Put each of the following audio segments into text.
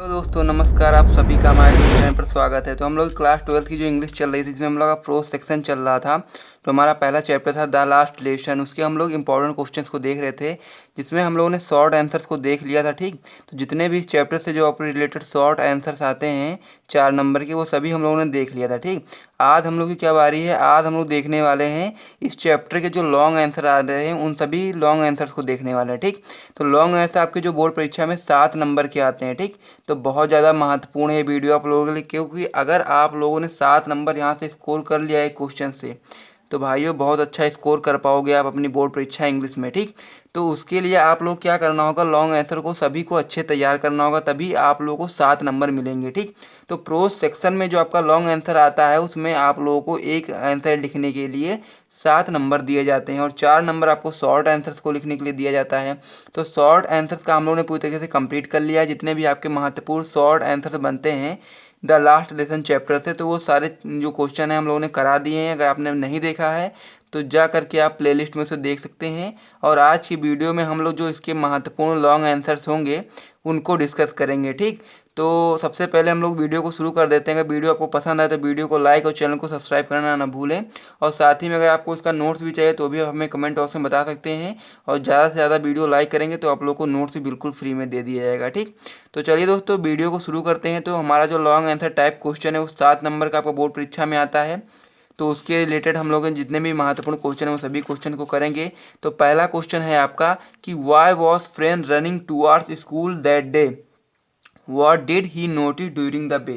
तो दोस्तों नमस्कार, आप सभी का हमारे यूट्यूब चैनल पर स्वागत है। तो हम लोग क्लास 12 की जो इंग्लिश चल रही थी, जिसमें हम लोग का प्रोज सेक्शन चल रहा था। तो हमारा पहला चैप्टर था द लास्ट लेसन। उसके हम लोग इंपॉर्टेंट क्वेश्चंस को देख रहे थे, जिसमें हम लोगों ने शॉर्ट आंसर्स को देख लिया था। ठीक, तो जितने भी चैप्टर से जो अपने रिलेटेड शॉर्ट आंसर्स आते हैं 4 नंबर के, वो सभी हम लोगों ने देख लिया था। ठीक, आज हम लोग की क्या बारी है, आज हम लोग देखने वाले हैं इस चैप्टर के जो लॉन्ग आंसर आ रहे हैं, उन सभी लॉन्ग आंसर्स को देखने वाले हैं। ठीक, तो लॉन्ग आंसर आपके जो बोर्ड परीक्षा में 7 नंबर के आते हैं। ठीक, तो बहुत ज़्यादा महत्वपूर्ण है वीडियो आप लोगों के लिए, क्योंकि अगर आप लोगों ने 7 नंबर यहाँ से स्कोर कर लिया है क्वेश्चन से, तो भाइयों बहुत अच्छा स्कोर कर पाओगे आप अपनी बोर्ड परीक्षा इंग्लिश में। ठीक, तो उसके लिए आप लोग क्या करना होगा, लॉन्ग आंसर को सभी को अच्छे तैयार करना होगा, तभी आप लोगों को 7 नंबर मिलेंगे। ठीक, तो प्रोज सेक्शन में जो आपका लॉन्ग आंसर आता है, उसमें आप लोगों को एक आंसर लिखने के लिए 7 नंबर दिए जाते हैं और 4 नंबर आपको शॉर्ट आंसर्स को लिखने के लिए दिया जाता है। तो शॉर्ट आंसर्स का हम लोगों ने पूरी तरीके से कंप्लीट कर लिया है। जितने भी आपके महत्वपूर्ण शॉर्ट आंसर्स बनते हैं द लास्ट लेसन चैप्टर से, तो वो सारे जो क्वेश्चन हैं हम लोगों ने करा दिए हैं। अगर आपने नहीं देखा है तो जा करके आप प्लेलिस्ट में से देख सकते हैं। और आज की वीडियो में हम लोग जो इसके महत्वपूर्ण लॉन्ग आंसर्स होंगे उनको डिस्कस करेंगे। ठीक, तो सबसे पहले हम लोग वीडियो को शुरू कर देते हैं। अगर वीडियो आपको पसंद आए तो वीडियो को लाइक और चैनल को सब्सक्राइब करना ना भूलें। और साथ ही में अगर आपको इसका नोट्स भी चाहिए तो भी आप हमें कमेंट बॉक्स में बता सकते हैं। और ज़्यादा से ज़्यादा वीडियो लाइक करेंगे तो आप लोग को नोट्स भी बिल्कुल फ्री में दे दिया जाएगा। ठीक, तो चलिए दोस्तों वीडियो को शुरू करते हैं। तो हमारा जो लॉन्ग आंसर टाइप क्वेश्चन है वो 7 नंबर का आपका बोर्ड परीक्षा में आता है। तो उसके रिलेटेड हम लोग जितने भी महत्वपूर्ण क्वेश्चन हैं वो सभी क्वेश्चन को करेंगे। तो पहला क्वेश्चन है आपका कि why was friend running towards school that day, what did he notice during the way.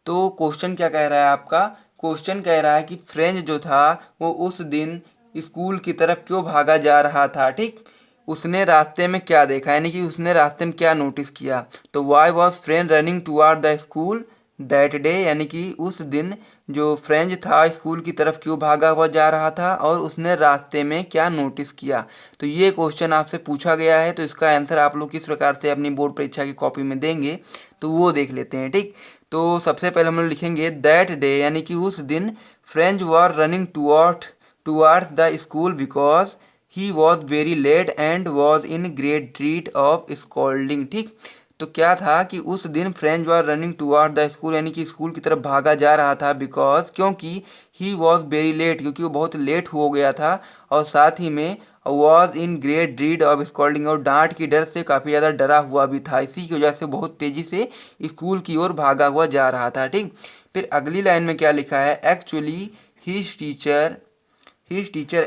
तो क्वेश्चन क्या कह रहा है आपका, क्वेश्चन कह रहा है कि फ्रेंच जो था वो उस दिन स्कूल की तरफ क्यों भागा जा रहा था। ठीक, उसने रास्ते में क्या देखा, यानी कि उसने रास्ते में क्या नोटिस किया। तो why was friend running toward the school that day, यानी कि उस दिन जो फ्रेंच था स्कूल की तरफ क्यों भागा हुआ जा रहा था और उसने रास्ते में क्या नोटिस किया। तो ये क्वेश्चन आपसे पूछा गया है। तो इसका आंसर आप लोग किस प्रकार से अपनी बोर्ड परीक्षा की कॉपी में देंगे तो वो देख लेते हैं। ठीक, तो सबसे पहले हम लोग लिखेंगे दैट डे, यानी कि उस दिन Franz were running towards the school because he was very late and was in great dread of scolding. ठीक, तो क्या था कि उस दिन Franz were running toward the school, यानी कि स्कूल की तरफ भागा जा रहा था, बिकॉज क्योंकि ही वॉज वेरी लेट, क्योंकि वो बहुत लेट हो गया था, और साथ ही में was in great dread of scolding, और डांट की डर से काफ़ी ज़्यादा डरा हुआ भी था। इसी की वजह से बहुत तेज़ी से स्कूल की ओर भागा हुआ जा रहा था। ठीक, फिर अगली लाइन में क्या लिखा है, actually his teacher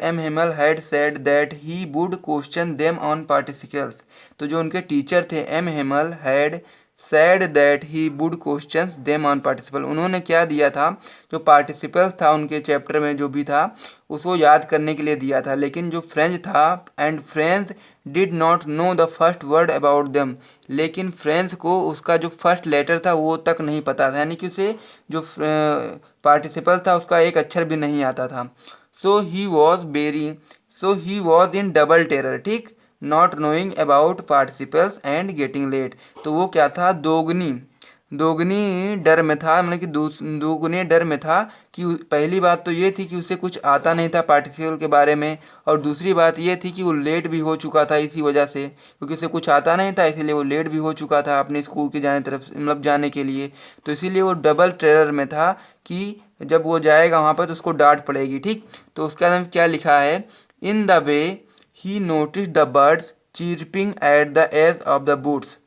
M. Himmel had said that he would question them on participles। तो जो उनके टीचर थे M. Himmel had said that he would question them on participle, उन्होंने क्या दिया था, जो पार्टिसिपल्स था उनके चैप्टर में जो भी था उसको याद करने के लिए दिया था। लेकिन जो फ्रेंच था and French did not know the first word about them, लेकिन फ्रेंच को उसका जो फर्स्ट लेटर था वो तक नहीं पता था, यानी कि उसे जो पार्टिसिपल था उसका एक अक्षर भी नहीं आता था। So he was in double terror. ठीक, not knowing about participles and getting late, तो वो क्या था, दोगुनी डर में था, मतलब कि दोगुने डर में था। कि पहली बात तो ये थी कि उसे कुछ आता नहीं था पार्टिसिपल के बारे में, और दूसरी बात ये थी कि वो लेट भी हो चुका था इसी वजह से, क्योंकि उसे कुछ आता नहीं था इसीलिए वो लेट भी हो चुका था अपने स्कूल के मतलब जाने के लिए। तो इसीलिए वो डबल टेरर में था कि जब वो जाएगा वहाँ पर तो उसको डांट पड़ेगी। ठीक, तो उसके बाद क्या लिखा है, in the way he notice the birds chirping at the edge of the boots.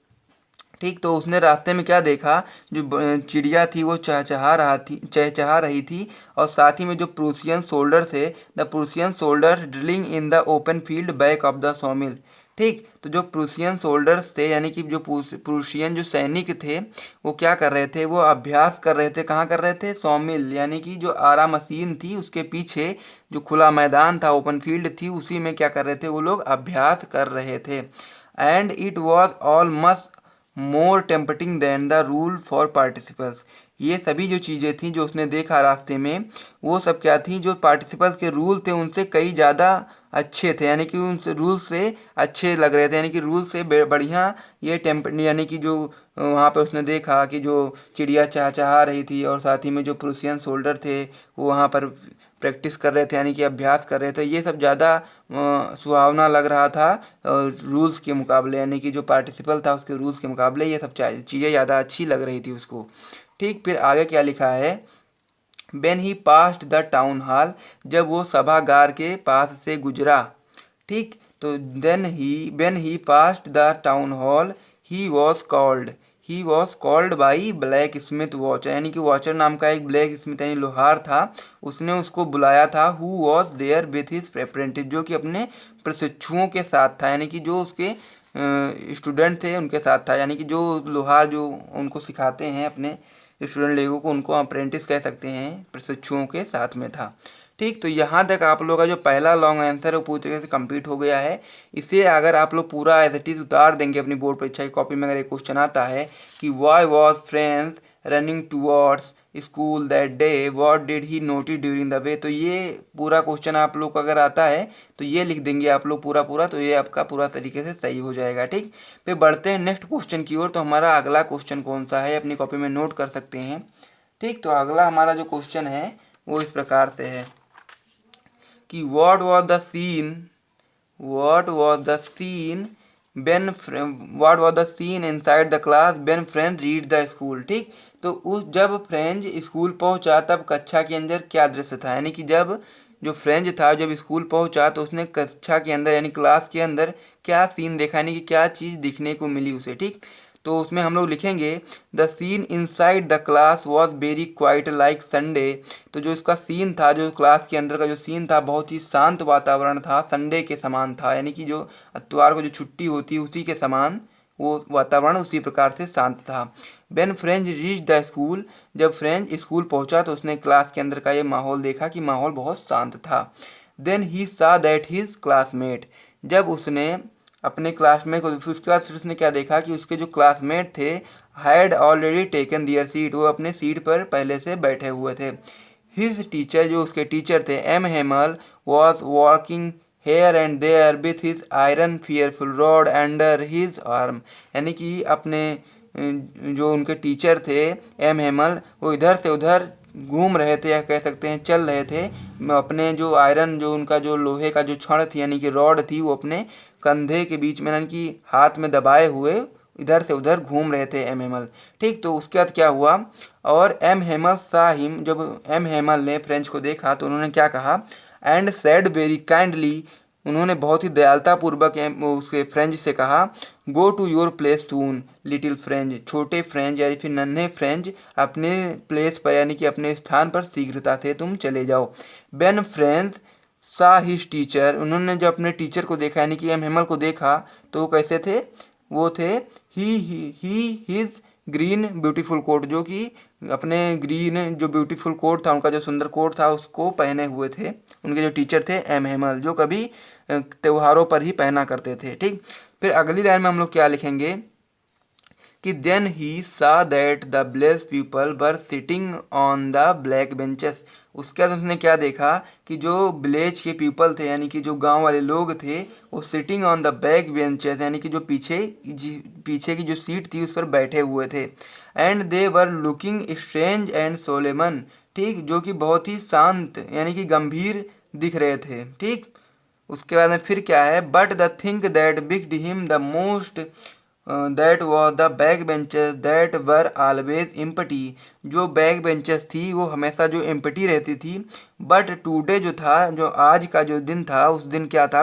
ठीक, तो उसने रास्ते में क्या देखा, जो चिड़िया थी वो चहचहा रही थी, और साथ ही में जो प्रूसियन सोल्डर थे, the Prussian soldier drilling in the open field back of the sawmill. ठीक, तो जो प्रूसियन सोल्डर्स थे, यानी कि जो प्रूशियन जो सैनिक थे वो क्या कर रहे थे, वो अभ्यास कर रहे थे। कहाँ कर रहे थे, सॉमिल, यानी कि जो आरा मशीन थी उसके पीछे जो खुला मैदान था, ओपन फील्ड थी, उसी में क्या कर रहे थे, वो लोग अभ्यास कर रहे थे। And it was almost more tempting than the rule for participles. ये सभी जो चीज़ें थी जो उसने देखा रास्ते में, वो सब क्या थी, जो पार्टिसिपल्स के रूल थे उनसे कई ज़्यादा अच्छे थे, यानी कि उन रूल से अच्छे लग रहे थे, यानी कि रूल से बढ़िया ये यानी कि जो वहाँ पे उसने देखा कि जो चिड़िया चहचहा रही थी, और साथ ही में जो प्रूसियन सोल्डर थे वो वहाँ पर प्रैक्टिस कर रहे थे यानी कि अभ्यास कर रहे थे, ये सब ज़्यादा सुहावना लग रहा था रूल्स के मुकाबले, यानी कि जो पार्टिसिपल था उसके रूल्स के मुकाबले ये सब चीज़ें ज़्यादा अच्छी लग रही थी उसको। ठीक, फिर आगे क्या लिखा है, when he passed the town hall, जब वो सभागार के पास से गुजरा। ठीक, तो when he passed the town hall he was called by black Smith watcher, यानी कि वॉचर नाम का एक ब्लैक स्मिथ यानी लोहार था, उसने उसको बुलाया था। Who was there with his apprentice, जो कि अपने प्रशिक्षुओं के साथ था, यानी कि जो उसके स्टूडेंट थे उनके साथ था, यानी कि जो लोहार जो उनको सिखाते हैं अपने स्टूडेंट लोगों को, उनको अप्रेंटिस कह सकते हैं, प्रशिक्षुओं के साथ में था। ठीक, तो यहाँ तक आप लोग का जो पहला लॉन्ग आंसर है वो पूरी तरीके से कंप्लीट हो गया है। इसे अगर आप लोग पूरा एज इट इज उतार देंगे अपनी बोर्ड परीक्षा की कॉपी में, अगर एक क्वेश्चन आता है कि why was friends running towards school that day, what did he notice during the way, तो ये पूरा क्वेश्चन आप लोग को अगर आता है तो ये लिख देंगे आप लोग पूरा, तो ये आपका पूरा तरीके से सही हो जाएगा। ठीक, फिर बढ़ते हैं नेक्स्ट क्वेश्चन की ओर। तो हमारा अगला क्वेश्चन कौन सा है अपनी कॉपी में नोट कर सकते हैं। ठीक, तो अगला हमारा जो क्वेश्चन है वो इस प्रकार से है कि what was the scene inside the class when French reached the school। ठीक, तो उस जब फ्रेंच स्कूल पहुंचा तब कक्षा के अंदर क्या दृश्य था, यानी कि जब जो फ्रेंच था जब स्कूल पहुंचा तो उसने कक्षा के अंदर यानी क्लास के अंदर क्या सीन देखा, यानी कि क्या चीज़ दिखने को मिली उसे। ठीक, तो उसमें हम लोग लिखेंगे the scene inside the class was very quiet like Sunday, तो जो उसका सीन था, जो क्लास के अंदर का जो सीन था बहुत ही शांत वातावरण था, संडे के समान था, यानी कि जो इतवार को जो छुट्टी होती है उसी के समान वो वातावरण उसी प्रकार से शांत था। When French reach the school, जब फ्रेंच स्कूल पहुंचा तो उसने क्लास के अंदर का ये माहौल देखा कि माहौल बहुत शांत था। देन ही सा दैट हिज क्लासमेट, जब उसने अपने क्लासमेट को, फिर उसके बाद फिर उसने क्या देखा कि उसके जो क्लासमेट थे had already taken their seat, वो अपने सीट पर पहले से बैठे हुए थे। हिज टीचर, जो उसके टीचर थे M Hamel, was walking here and there with his iron fearful rod under his arm, यानी कि अपने जो उनके टीचर थे एम हेमल, वो इधर से उधर घूम रहे थे या कह सकते हैं चल रहे थे, अपने जो आयरन जो उनका जो लोहे का जो छड़ थी यानी कि रॉड थी वो अपने कंधे के बीच में यानी कि हाथ में दबाए हुए इधर से उधर घूम रहे थे एम हेमल। ठीक, तो उसके बाद क्या हुआ, और एम हेमल सा हिम, जब एम हेमल ने फ्रेंच को देखा तो उन्होंने क्या कहा, एंड सेड वेरी काइंडली, उन्होंने बहुत ही दयालुतापूर्वक उसके फ्रेंच से कहा, go to your place soon little French, छोटे फ्रेंच या फिर नन्हे फ्रेंच, अपने प्लेस पर यानी कि अपने स्थान पर शीघ्रता से तुम चले जाओ। बेन फ्रेंच सा हिज टीचर, उन्होंने जब अपने टीचर को देखा यानी कि एम हेमल को देखा तो वो कैसे थे, वो थे ही हिज ग्रीन ब्यूटीफुल कोट, जो कि अपने ग्रीन जो ब्यूटीफुल कोट था उनका जो सुंदर कोट था उसको पहने हुए थे उनके जो टीचर थे एम हेमल, जो कभी त्योहारों पर ही पहना करते थे। ठीक, फिर अगली लाइन में हम लोग क्या लिखेंगे कि देन ही सा that the bless people were sitting on the black benches, उसके बाद उसने क्या देखा कि जो विलेज के पीपल थे यानी कि जो गांव वाले लोग थे वो sitting on the back benches, यानी कि जो पीछे की जो सीट थी उस पर बैठे हुए थे। And they were looking strange and solemn, ठीक, जो कि बहुत ही शांत यानी कि गंभीर दिख रहे थे। ठीक, उसके बाद में फिर क्या है, but the thing that bugged him the most that was the back benches that were always empty, जो बैक बेंचेस थी वो हमेशा जो एम्प्टी रहती थी, बट टुडे जो था, जो आज का जो दिन था उस दिन क्या था,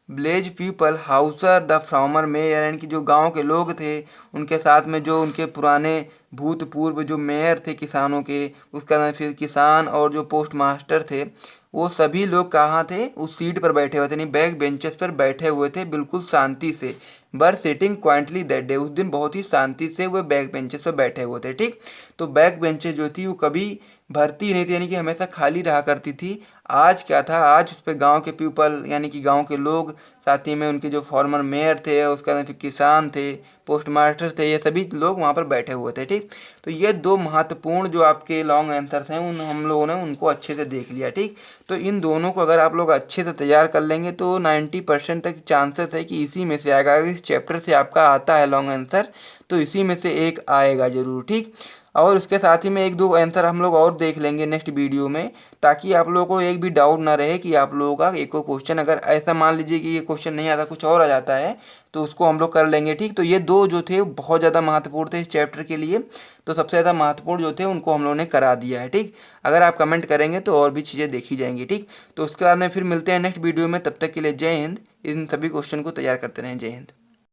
blaze people Hauser the former mayor, यानी कि जो गांव के लोग थे उनके साथ में जो उनके पुराने भूतपूर्व जो मेयर थे किसानों के, उसका नाम फिर किसान और जो पोस्ट मास्टर थे वो सभी लोग कहाँ थे, उस सीट पर बैठे हुए थे, नहीं बैक बेंचेस पर बैठे हुए थे बिल्कुल शांति से। बर सिटिंग क्वाइंटली दैट डे, उस दिन बहुत ही शांति से वो बैक बेंचेस पर बैठे हुए थे। ठीक, तो बैक बेंचेस जो थी वो कभी भरती नहीं थी यानी कि हमेशा खाली रहा करती थी। आज क्या था, आज उस पर गाँव के पीपल यानी कि गाँव के लोग, साथ ही में उनके जो फॉर्मर मेयर थे, उसके बाद फिर किसान थे, पोस्ट मास्टर थे, ये सभी लोग वहाँ पर बैठे हुए थे। ठीक, तो ये दो महत्वपूर्ण जो आपके लॉन्ग आंसर्स हैं उन हम लोगों ने उनको अच्छे से देख लिया। ठीक, तो इन दोनों को अगर आप लोग अच्छे से तैयार कर लेंगे तो 90% तक चांसेस है कि इसी में से आएगा। अगर इस चैप्टर से आपका आता है लॉन्ग आंसर तो इसी में से एक आएगा ज़रूर, ठीक। और उसके साथ ही में एक दो आंसर हम लोग और देख लेंगे नेक्स्ट वीडियो में, ताकि आप लोगों को एक भी डाउट ना रहे कि आप लोगों का एक क्वेश्चन, अगर ऐसा मान लीजिए कि ये क्वेश्चन नहीं आता कुछ और आ जाता है तो उसको हम लोग कर लेंगे, ठीक। तो ये दो जो थे बहुत ज़्यादा महत्वपूर्ण थे इस चैप्टर के लिए, तो सबसे ज़्यादा महत्वपूर्ण जो थे उनको हम लोगों ने करा दिया है, ठीक। अगर आप कमेंट करेंगे तो और भी चीज़ें देखी जाएंगी, ठीक। तो उसके बाद में फिर मिलते हैं नेक्स्ट वीडियो में, तब तक के लिए जय हिंद। इन सभी क्वेश्चन को तैयार करते रहें। जय हिंद।